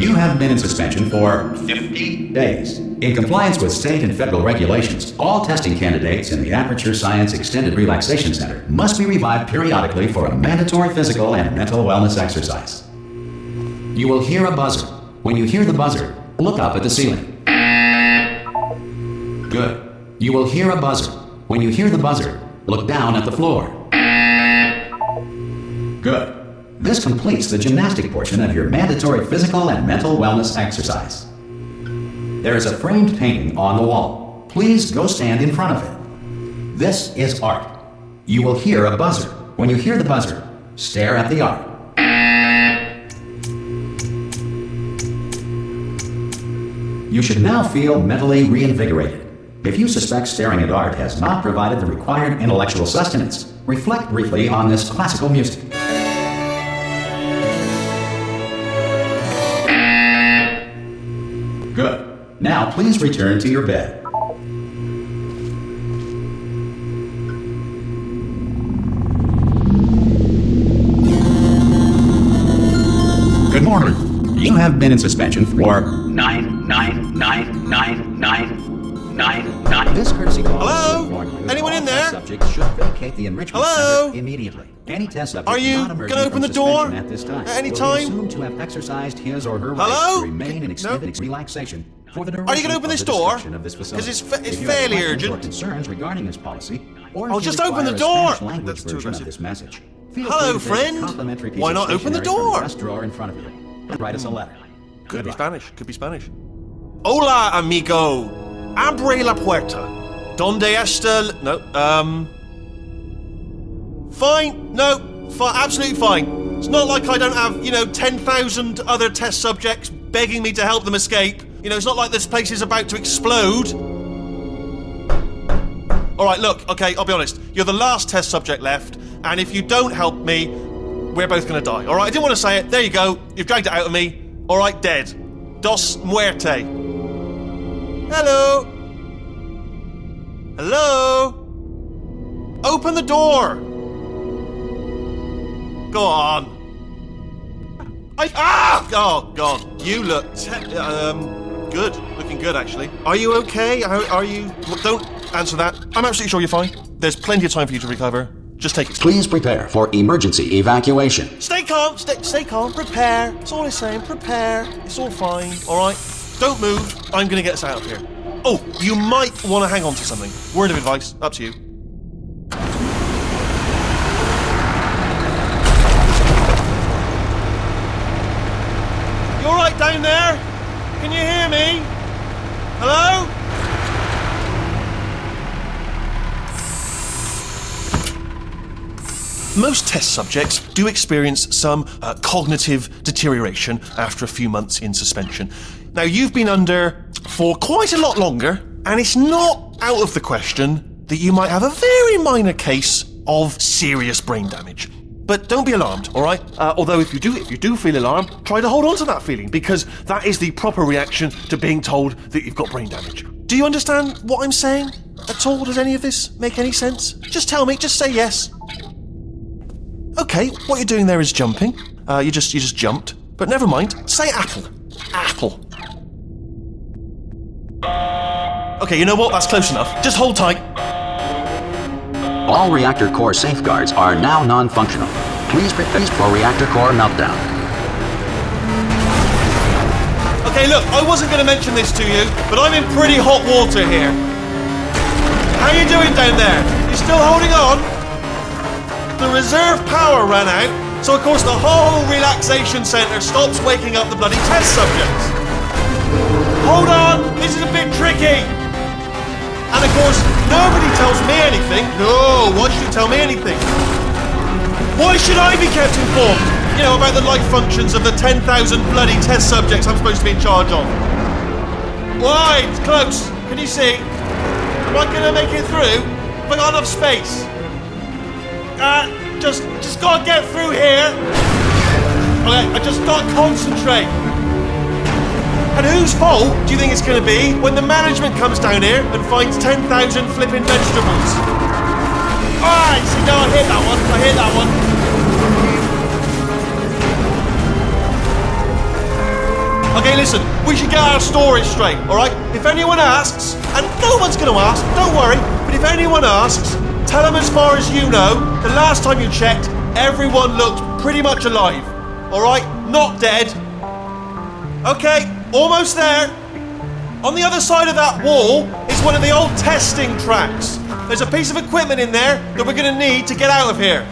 You have been in suspension for 50 days. In compliance with state and federal regulations, all testing candidates in the Aperture Science Extended Relaxation Center must be revived periodically for a mandatory physical and mental wellness exercise. You will hear a buzzer. When you hear the buzzer, look up at the ceiling. Good. You will hear a buzzer. When you hear the buzzer, look down at the floor. Good. This completes the gymnastic portion of your mandatory physical and mental wellness exercise. There is a framed painting on the wall. Please go stand in front of it. This is art. You will hear a buzzer. When you hear the buzzer, stare at the art. You should now feel mentally reinvigorated. If you suspect staring at art has not provided the required intellectual sustenance, reflect briefly on this classical music. Good. Now please return to your bed. Good morning. You have been in suspension for 9999999. This courtesy call. Hello? Anyone in there? Subjects should vacate the enrichment Hello? center immediately. Any test subject Are you not emerging gonna open from the door suspension at this time at any will time? be assumed to have exercised his or her Hello? right to remain in extended relaxation for the duration Are you gonna open of this the door? description of this facility. 'Cause it's If you fairly have questions or urgent. concerns regarding this policy, or if Oh, you just open the require a door. Spanish language That's too version of aggressive. this message, feel Hello, free to take a friend. complimentary piece Why of not open the stationery from door? the desk drawer in front of you and write us a letter. Could be Goodbye. Spanish. Could be Spanish. Hola, amigo. Abre la puerta. Donde está? No. Fine. No. Absolutely fine. It's not like I don't have, 10,000 other test subjects begging me to help them escape. It's not like this place is about to explode. All right, look. Okay, I'll be honest. You're the last test subject left, and if you don't help me, we're both gonna die. All right. I didn't want to say it. There you go. You've dragged it out of me. All right, dead. Dos muerte. Hello? Hello? Open the door! Go on. Oh, God. You look good. Looking good, actually. Are you okay? Are you... Don't answer that. I'm absolutely sure you're fine. There's plenty of time for you to recover. Just take it. Please prepare for emergency evacuation. Stay calm. Stay calm. Prepare. That's all I'm saying. Prepare. It's all fine. All right? Don't move. I'm going to get us out of here. Oh, you might want to hang on to something. Word of advice. Up to you. You all right down there? Can you hear me? Hello? Most test subjects do experience some cognitive deterioration after a few months in suspension. Now, you've been under for quite a lot longer, and it's not out of the question that you might have a very minor case of serious brain damage. But don't be alarmed, all right? Although if you do feel alarmed, try to hold on to that feeling, because that is the proper reaction to being told that you've got brain damage. Do you understand what I'm saying at all? Does any of this make any sense? Just tell me, just say yes. Okay, what you're doing there is jumping. You just jumped. But never mind. Say apple. Apple. Okay, you know what? That's close enough. Just hold tight. All reactor core safeguards are now non-functional. Please prepare for reactor core meltdown. Okay, look, I wasn't going to mention this to you, but I'm in pretty hot water here. How you doing down there? You still holding on? The reserve power ran out, so of course the whole relaxation centre stops waking up the bloody test subjects. Hold on, this is a bit tricky. And of course, nobody tells me anything. No, why should you tell me anything? Why should I be kept informed? About the life functions of the 10,000 bloody test subjects I'm supposed to be in charge of. Why? It's close. Can you see? Am I going to make it through? Have I got enough space? Just gotta get through here. Okay, I just gotta concentrate. And whose fault do you think it's gonna be when the management comes down here and finds 10,000 flipping vegetables? Alright, see, no, I hit that one. listen, we should get our story straight, alright? If anyone asks, and no one's gonna ask, don't worry, but if anyone asks, tell them as far as you know, the last time you checked, everyone looked pretty much alive. Alright? Not dead. Okay, almost there. On the other side of that wall is one of the old testing tracks. There's a piece of equipment in there that we're gonna need to get out of here.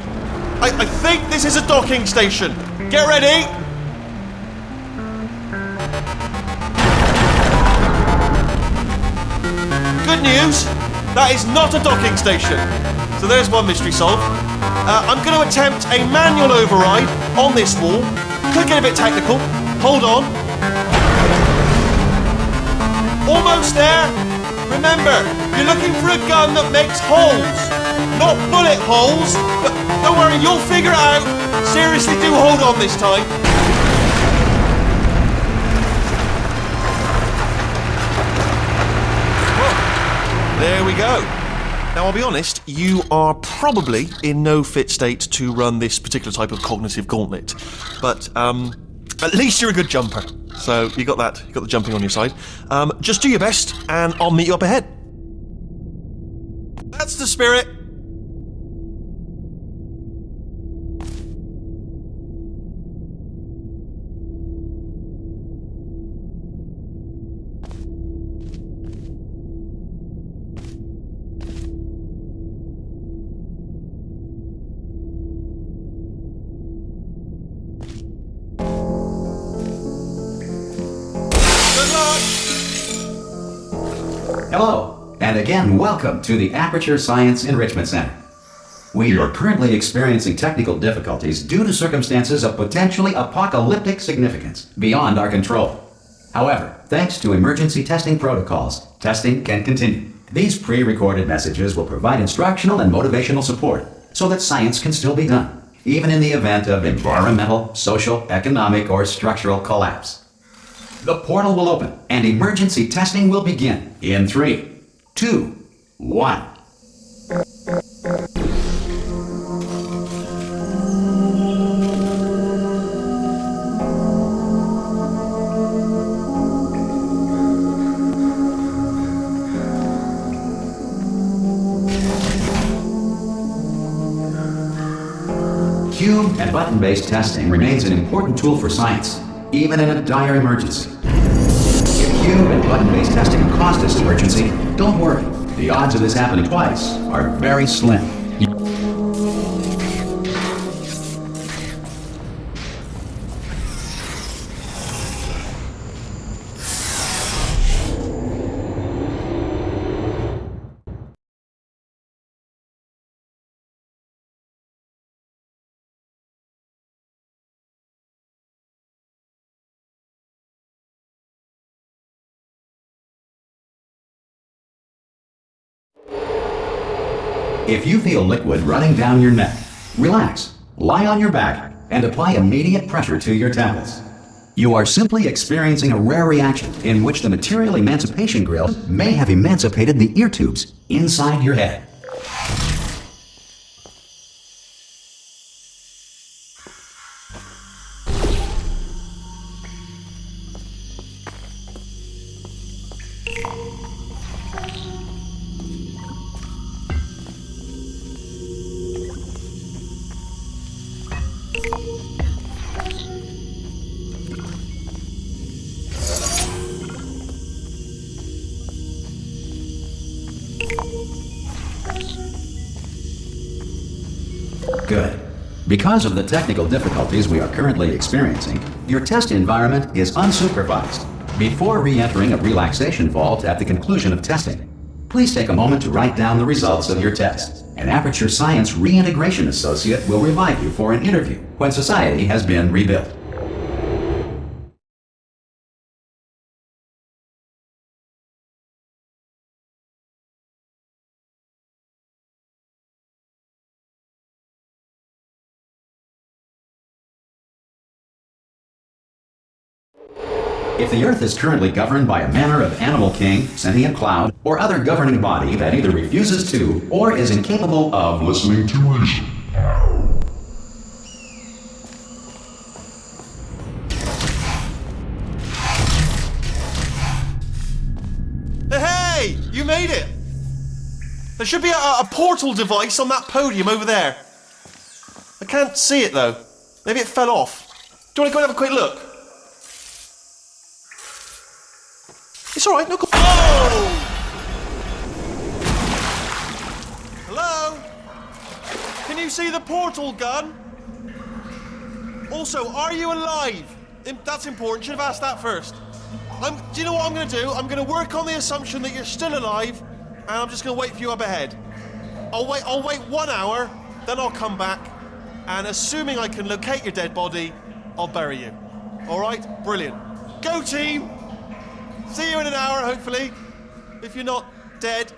I think this is a docking station. Get ready. Good news, that is not a docking station. So there's one mystery solved. I'm going to attempt a manual override on this wall. Could get a bit technical. Hold on. Almost there. Remember, you're looking for a gun that makes holes. Not bullet holes, but don't worry, you'll figure it out. Seriously, do hold on this time. There we go. Now, I'll be honest, you are probably in no fit state to run this particular type of cognitive gauntlet. But, at least you're a good jumper. So, you got that. You got the jumping on your side. Just do your best, and I'll meet you up ahead. That's the spirit. Hello, and again, welcome to the Aperture Science Enrichment Center. We are currently experiencing technical difficulties due to circumstances of potentially apocalyptic significance beyond our control. However, thanks to emergency testing protocols, testing can continue. These pre-recorded messages will provide instructional and motivational support so that science can still be done, even in the event of environmental, social, economic, or structural collapse. The portal will open, and emergency testing will begin in 3, 2, 1. Cube and button-based testing remains an important tool for science, even in a dire emergency. If cube and button-based testing caused this emergency, don't worry. The odds of this happening twice are very slim. If you feel liquid running down your neck, relax, lie on your back, and apply immediate pressure to your temples. You are simply experiencing a rare reaction in which the material emancipation grill may have emancipated the ear tubes inside your head. Good. Because of the technical difficulties we are currently experiencing, your test environment is unsupervised. Before re-entering a relaxation vault at the conclusion of testing, please take a moment to write down the results of your test. An Aperture Science Reintegration Associate will revive you for an interview when society has been rebuilt. If the Earth is currently governed by a manner of animal king, sentient cloud, or other governing body that either refuses to or is incapable of listening to reason, There should be a portal device on that podium over there. I can't see it though. Maybe it fell off. Do you want to go and have a quick look? It's alright, no. Oh! Hello? Can you see the portal gun? Also, are you alive? That's important. Should have asked that first. Do you know what I'm going to do? I'm going to work on the assumption that you're still alive, and I'm just going to wait for you up ahead. I'll wait 1 hour, then I'll come back, and assuming I can locate your dead body, I'll bury you. All right? Brilliant. Go team! See you in an hour, hopefully, if you're not dead.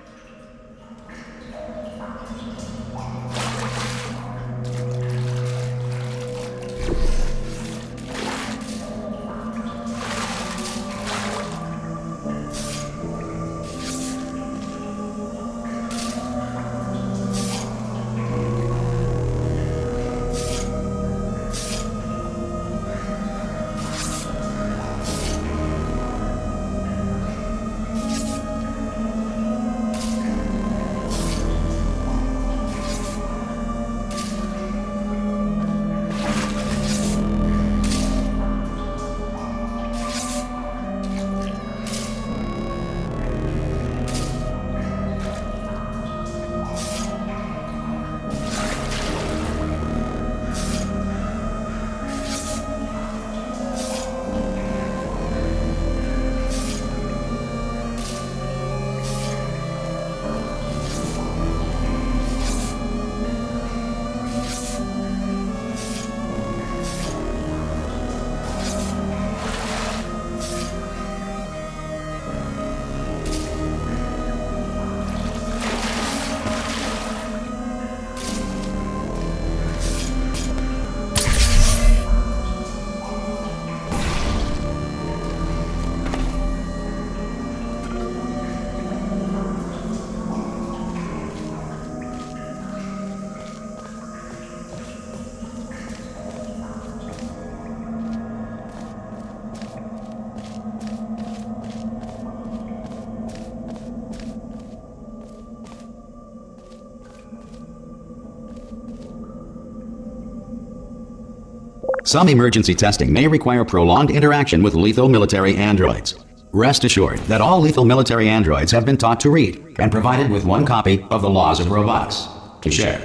Some emergency testing may require prolonged interaction with lethal military androids. Rest assured that all lethal military androids have been taught to read and provided with one copy of the Laws of Robotics to share.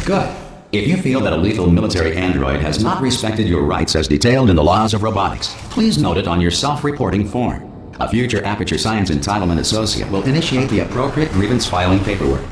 Good. If you feel that a lethal military android has not respected your rights as detailed in the Laws of Robotics, please note it on your self-reporting form. A future Aperture Science Entitlement Associate will initiate the appropriate grievance filing paperwork.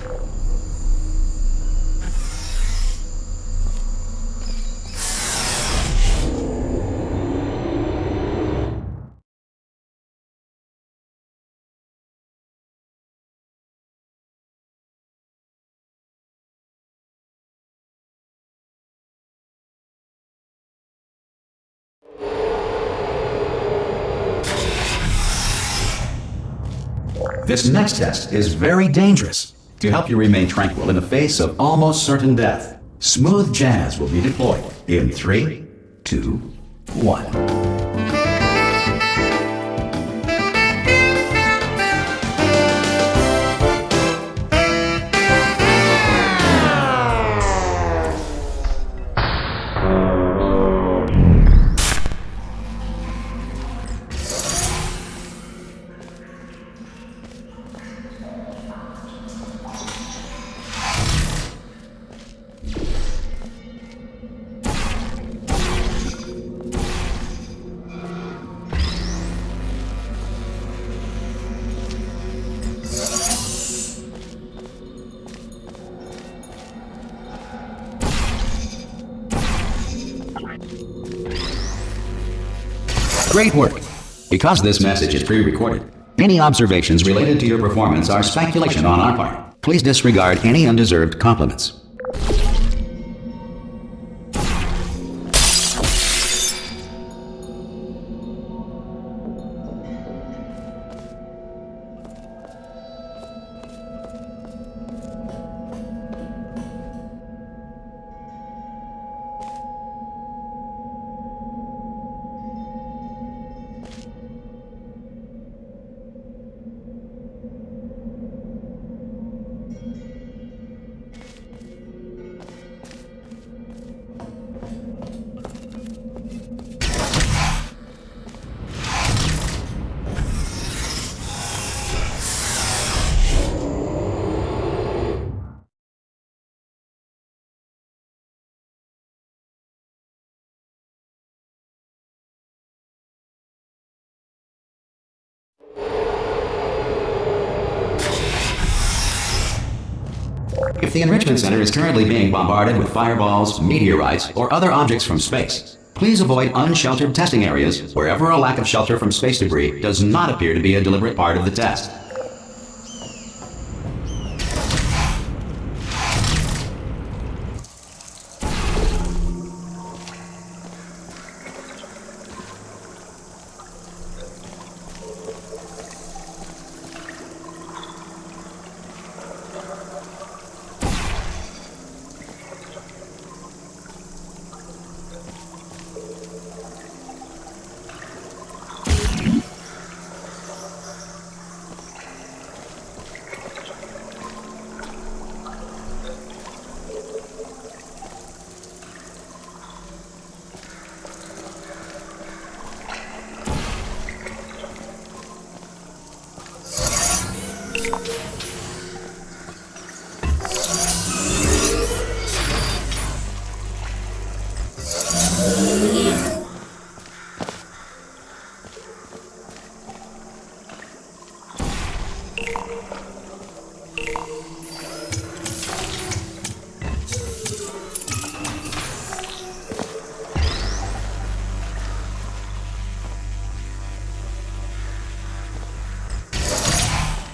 This next test is very dangerous. To help you remain tranquil in the face of almost certain death, smooth jazz will be deployed in 3, 2, 1. Great work! Because this message is pre-recorded, any observations related to your performance are speculation on our part. Please disregard any undeserved compliments. If the Enrichment Center is currently being bombarded with fireballs, meteorites, or other objects from space, please avoid unsheltered testing areas wherever a lack of shelter from space debris does not appear to be a deliberate part of the test.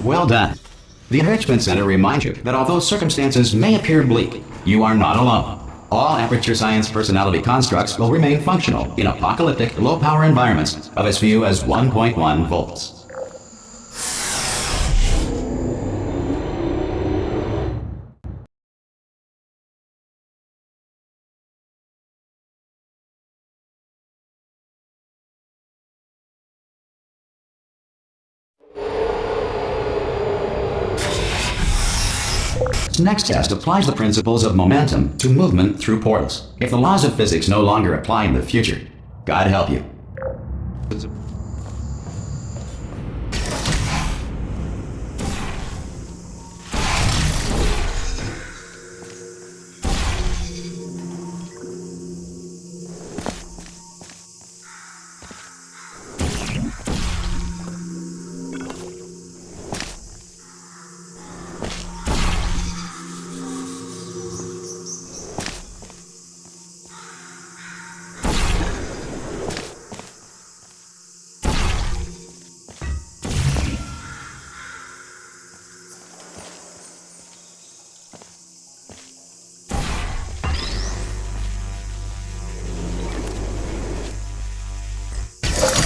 Well done. The Enrichment Center reminds you that although circumstances may appear bleak, you are not alone. All Aperture Science personality constructs will remain functional in apocalyptic, low-power environments of as few as 1.1 volts. This next test applies the principles of momentum to movement through portals. If the laws of physics no longer apply in the future, God help you.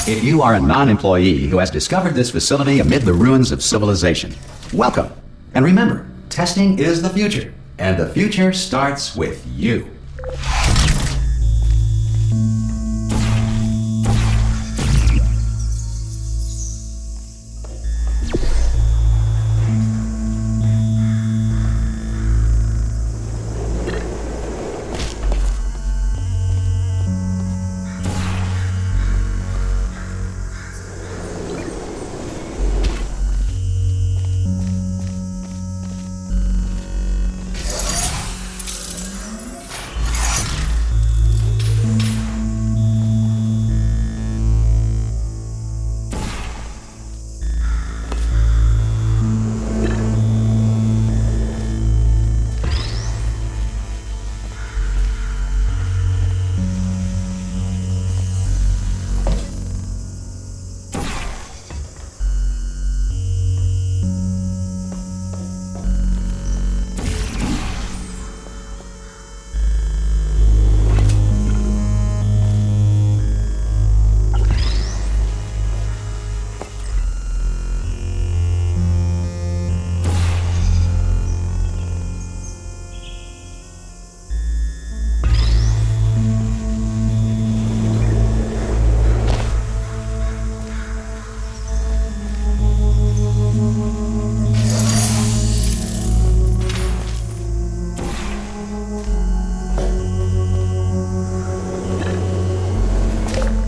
If you are a non-employee who has discovered this facility amid the ruins of civilization, welcome. And remember, testing is the future, and the future starts with you.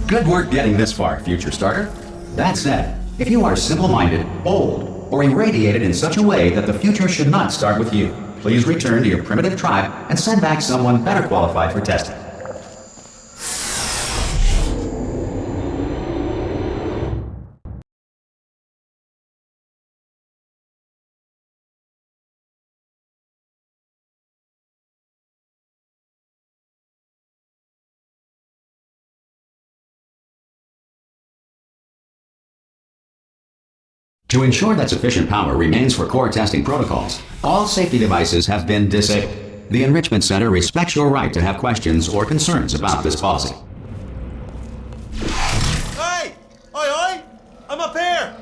Good work getting this far, future starter. That said, if you are simple-minded, bold, or irradiated in such a way that the future should not start with you, please return to your primitive tribe and send back someone better qualified for testing. To ensure that sufficient power remains for core testing protocols, all safety devices have been disabled. The Enrichment Center respects your right to have questions or concerns about this policy. Hey! Oi, oi! I'm up here!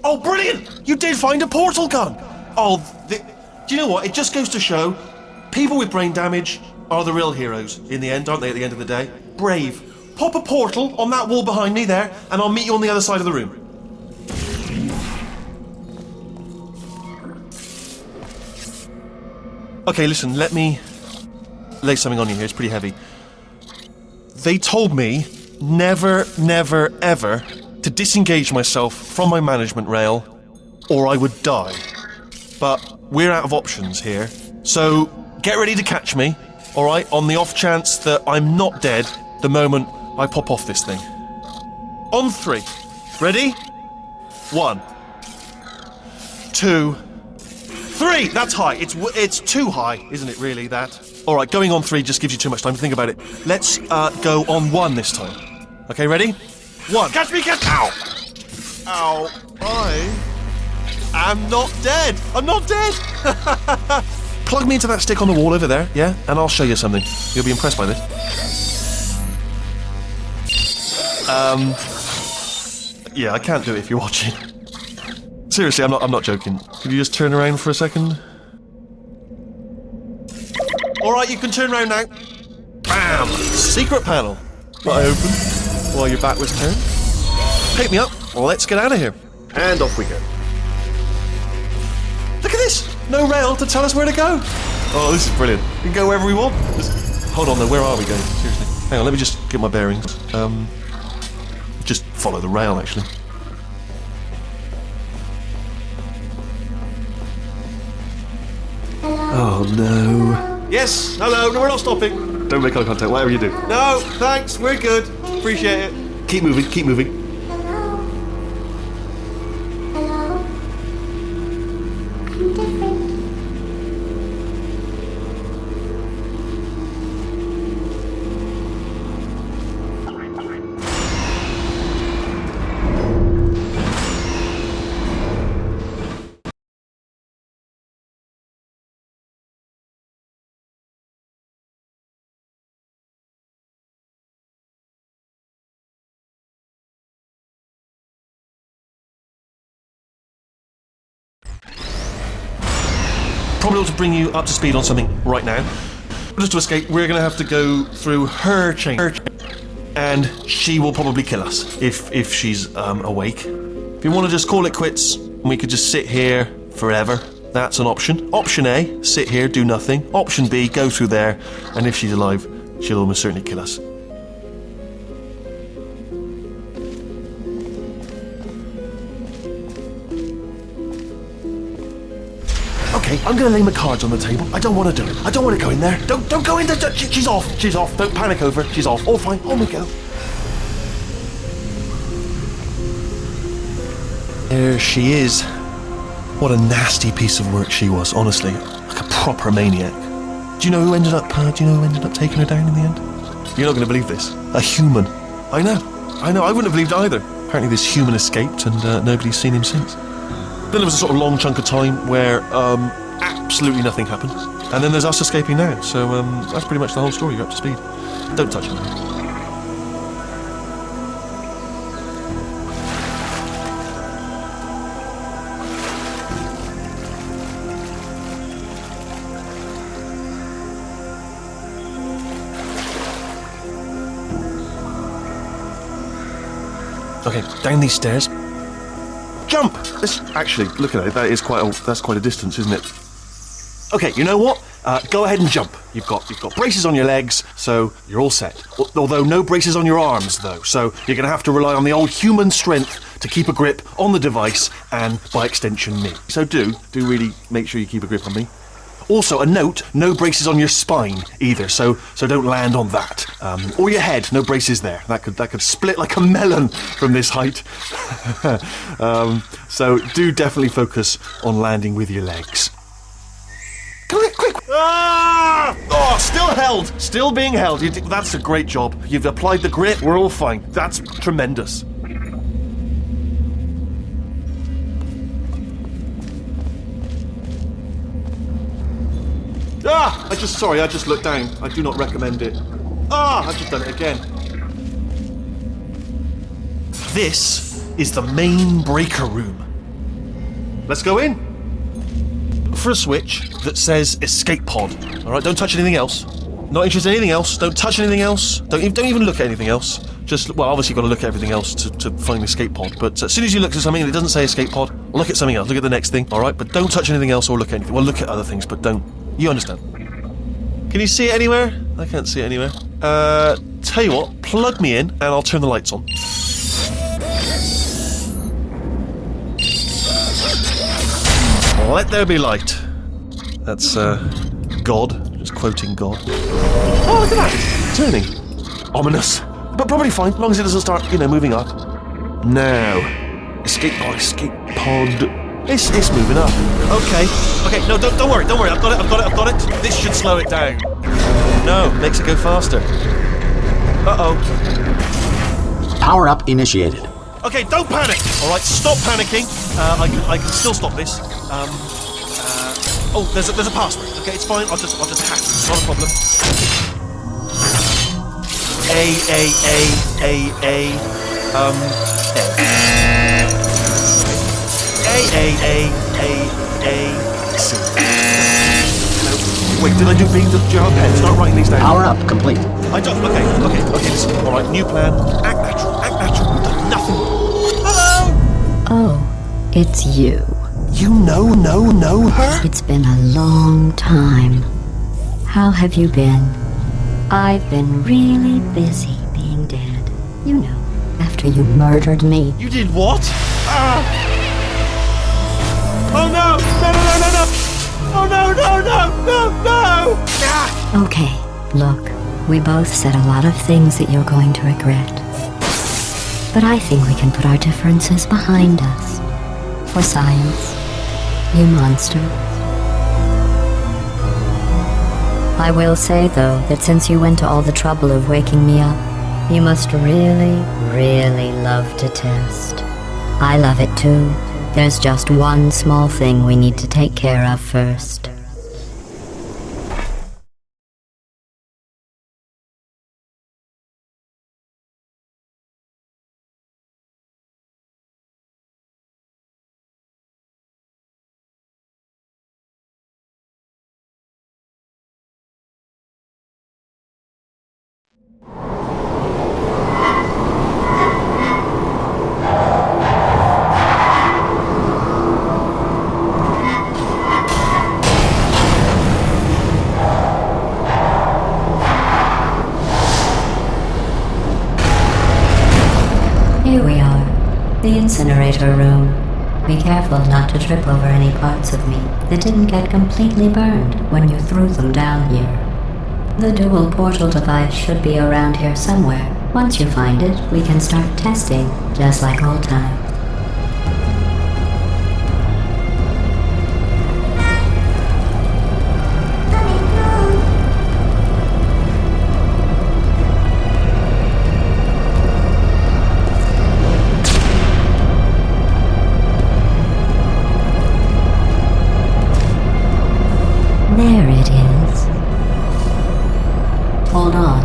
Oh, brilliant! You did find a portal gun! Oh, do you know what? It just goes to show, people with brain damage are the real heroes in the end, aren't they, at the end of the day? Brave. Pop a portal on that wall behind me there, and I'll meet you on the other side of the room. Okay, listen, let me lay something on you here. It's pretty heavy. They told me never, never, ever to disengage myself from my management rail or I would die. But we're out of options here. So get ready to catch me, alright, on the off chance that I'm not dead the moment I pop off this thing. On 3. Ready? 1, 2, 3! That's high. It's too high, isn't it, really, that? Alright, going on 3 just gives you too much time to think about it. Let's go on 1 this time. Okay, ready? 1. Catch me, catch... Ow! Ow. I am not dead. I'm not dead! Plug me into that stick on the wall over there, yeah? And I'll show you something. You'll be impressed by this. Yeah, I can't do it if you're watching. Seriously, I'm not joking. Could you just turn around for a second? Alright, you can turn around now. Bam! Secret panel. That I opened while your back was turned. Pick me up. Let's get out of here. And off we go. Look at this! No rail to tell us where to go. Oh, this is brilliant. We can go wherever we want. Hold on though, where are we going? Seriously. Hang on, let me just get my bearings. Just follow the rail, actually. Oh no. Yes, hello, no, we're not stopping. Don't make eye contact, whatever you do. No, thanks, we're good. Appreciate it. Keep moving, keep moving. Hello. Hello. I'm different. Probably ought to bring you up to speed on something right now. Just to escape, we're going to have to go through her chamber, and she will probably kill us if she's awake. If you want to just call it quits, we could just sit here forever. That's an option. Option A, sit here, do nothing. Option B, go through there, and if she's alive, she'll almost certainly kill us. Okay, I'm gonna lay my cards on the table. I don't want to do it. I don't want to go in there. Don't go in there. She's off. She's off. Don't panic over. She's off. All fine. On we go. There she is. What a nasty piece of work she was. Honestly, like a proper maniac. Do you know who ended up? Taking her down in the end? You're not gonna believe this. A human. I know. I wouldn't have believed either. Apparently, this human escaped, and nobody's seen him since. Then there was a sort of long chunk of time where absolutely nothing happened. And then there's us escaping now. So that's pretty much the whole story. You're up to speed. Don't touch it. Okay, down these stairs. Jump! Actually, look at it. That's quite a distance, isn't it? Okay, you know what? Go ahead and jump. You've got braces on your legs, so you're all set. Although no braces on your arms, though. So you're going to have to rely on the old human strength to keep a grip on the device and, by extension, me. So do really make sure you keep a grip on me. Also, a note: no braces on your spine either. So don't land on that. Or your head. No braces there. That could split like a melon from this height. So do definitely focus on landing with your legs. Quick! Ah! Oh, still held. Still being held. That's a great job. You've applied the grit. We're all fine. That's tremendous. I just looked down. I do not recommend it. I've just done it again. This is the main breaker room. Let's go in. Look for a switch that says escape pod. All right, don't touch anything else. Not interested in anything else. Don't touch anything else. Don't even look at anything else. Obviously you've got to look at everything else to find the escape pod. But as soon as you look at something and it doesn't say escape pod, look at something else. Look at the next thing. All right, but don't touch anything else or look at anything. Well, look at other things, but don't. You understand? Can you see it anywhere? I can't see it anywhere. Tell you what, plug me in and I'll turn the lights on. Let there be light. That's, God. Just quoting God. Oh, look at that! Turning. Ominous. But probably fine, as long as it doesn't start, moving up. Now. Escape pod. It's moving up. Okay, no, don't worry, I've got it. This should slow it down. No, makes it go faster. Uh-oh. Power up initiated. Okay, don't panic! Alright, stop panicking. I can still stop this. There's a password. Okay, it's fine, I'll just hack it. It's not a problem. C. Wait, did I do B? Do you have a pen? Start writing these down. Power up complete. I don't. Okay. Listen. All right, new plan. Act natural. We've done nothing. Hello. Oh, it's you. You know her? It's been a long time. How have you been? I've been really busy being dead. After you murdered me. You did what? Oh no! Oh no! Okay, look, we both said a lot of things that you're going to regret. But I think we can put our differences behind us. For science, you monster. I will say, though, that since you went to all the trouble of waking me up, you must really, really love to test. I love it too. There's just one small thing we need to take care of first. Here we are, the incinerator room. Be careful not to trip over any parts of me that didn't get completely burned when you threw them down here. The dual portal device should be around here somewhere. Once you find it, we can start testing, just like old times. There it is. Hold on.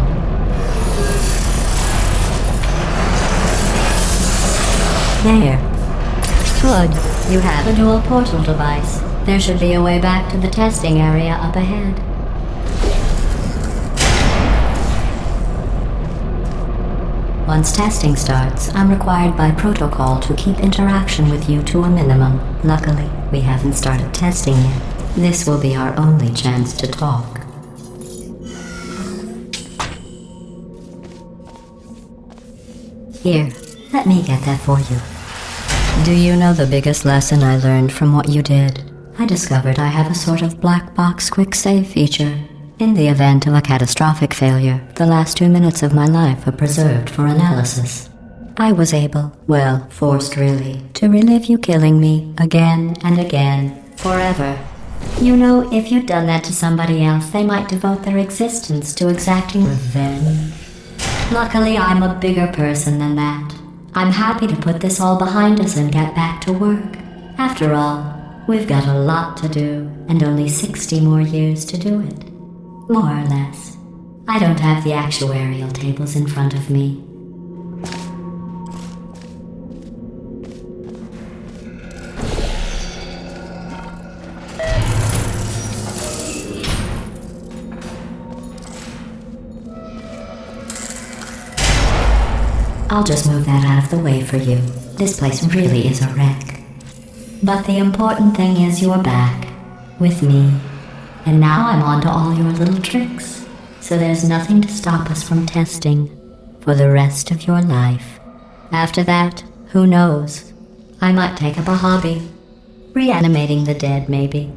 There. Good. You have a dual portal device. There should be a way back to the testing area up ahead. Once testing starts, I'm required by protocol to keep interaction with you to a minimum. Luckily, we haven't started testing yet. This will be our only chance to talk. Here, let me get that for you. Do you know the biggest lesson I learned from what you did? I discovered I have a sort of black box quick save feature. In the event of a catastrophic failure, the last 2 minutes of my life are preserved for analysis. I was able, forced really, to relive you killing me again and again, forever. You know, if you'd done that to somebody else, they might devote their existence to exacting revenge. Luckily, I'm a bigger person than that. I'm happy to put this all behind us and get back to work. After all, we've got a lot to do, and only 60 more years to do it. More or less. I don't have the actuarial tables in front of me. I'll just move that out of the way for you. This place really is a wreck. But the important thing is you're back, with me. And now I'm on to all your little tricks. So there's nothing to stop us from testing for the rest of your life. After that, who knows? I might take up a hobby. Reanimating the dead, maybe.